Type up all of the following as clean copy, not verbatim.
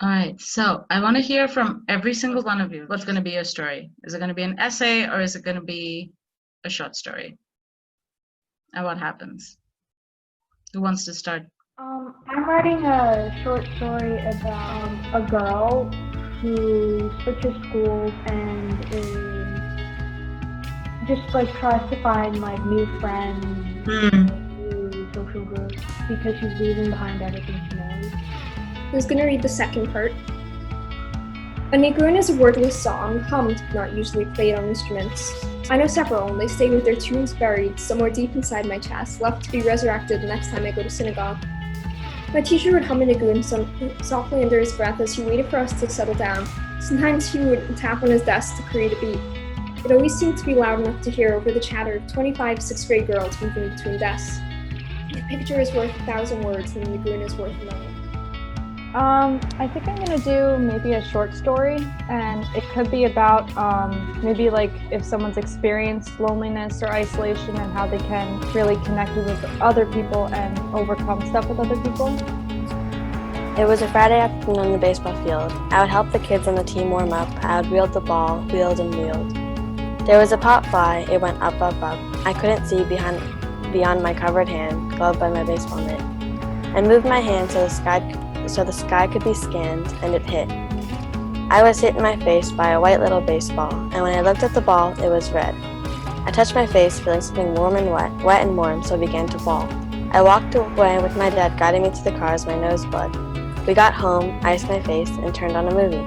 All right, so I want to hear from every single one of you. What's going to be your story? Is it going to be an essay or is it going to be a short story? And what happens? Who wants to start? I'm writing a short story about a girl who switches schools and just like tries to find like new friends, Hmm. new social groups because she's leaving behind everything she knows. Who's gonna read the second part? A Nigurun is a wordless song, hummed, not usually played on instruments. I know several, and they stay with their tunes buried somewhere deep inside my chest, left to be resurrected the next time I go to synagogue. My teacher would hum a Nigurun softly under his breath as he waited for us to settle down. Sometimes he would tap on his desk to create a beat. It always seemed to be loud enough to hear over the chatter of 25 sixth-grade girls moving between desks. A picture is worth 1,000 words, and a Nigurun is worth a million. I think I'm gonna do maybe a short story, and it could be about maybe like if someone's experienced loneliness or isolation and how they can really connect with other people and overcome stuff with other people. It was a Friday afternoon on the baseball field. I would help the kids on the team warm up. I would wield the ball, wheeled and wheeled. There was a pop fly. It went up, up, up. I couldn't see beyond my covered hand, gloved by my baseball mitt. I moved my hand so the sky could be scanned, and it hit. I was hit in my face by a white little baseball, and when I looked at the ball, it was red. I touched my face, feeling something warm and wet and warm, so I began to fall. I walked away with my dad guiding me to the car as my nose bled. We got home, iced my face, and turned on a movie.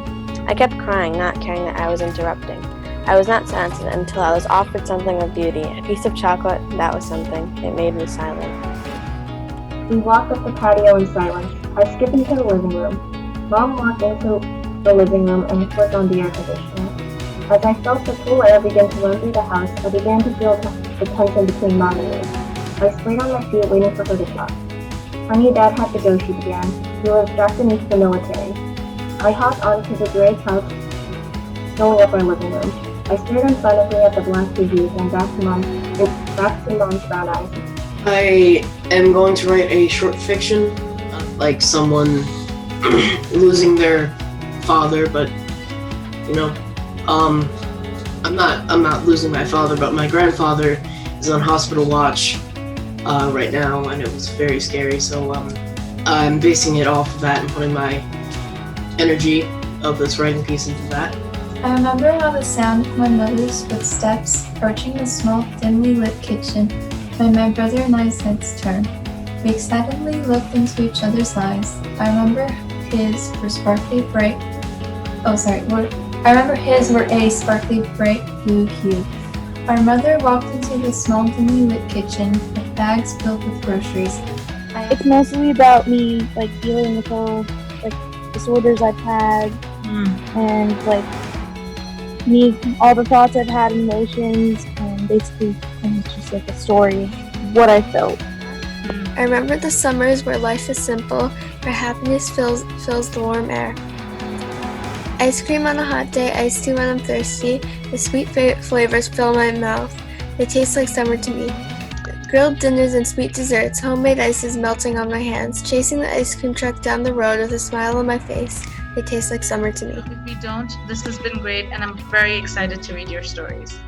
I kept crying, not caring that I was interrupting. I was not silenced until I was offered something of beauty, a piece of chocolate. That was something. It made me silent. We walked up the patio in silence. I skipped into the living room. Mom walked into the living room and flipped on the air conditioner. As I felt the cool air begin to run through the house, I began to feel the tension between Mom and me. I sprayed on my feet, waiting for her to talk. Honey, Dad had to go, she began. He was drafting me to the military. I hopped onto the gray couch, filling up our living room. I stared in front of me at the black TVs and back to Mom's brown eyes. I am going to write a short fiction, like someone losing their father, but I'm not losing my father, but my grandfather is on hospital watch right now, and it was very scary. So I'm basing it off of that and putting my energy of this writing piece into that. I remember how the sound of my mother's footsteps approaching the small, dimly lit kitchen made my brother and I's heads turn. We excitedly looked into each other's eyes. I remember his were a sparkly bright blue hue. Our mother walked into the small, dimly lit kitchen with bags filled with groceries. It's mostly about me, like, dealing with all, like, disorders I've had, and, like, all the thoughts I've had, emotions, and basically it's just like a story of what I felt. I remember the summers where life is simple, where happiness fills the warm air. Ice cream on a hot day, iced tea when I'm thirsty, the sweet flavors fill my mouth. They taste like summer to me. Grilled dinners and sweet desserts, homemade ices melting on my hands, chasing the ice cream truck down the road with a smile on my face. They taste like summer to me. If we don't, this has been great, and I'm very excited to read your stories.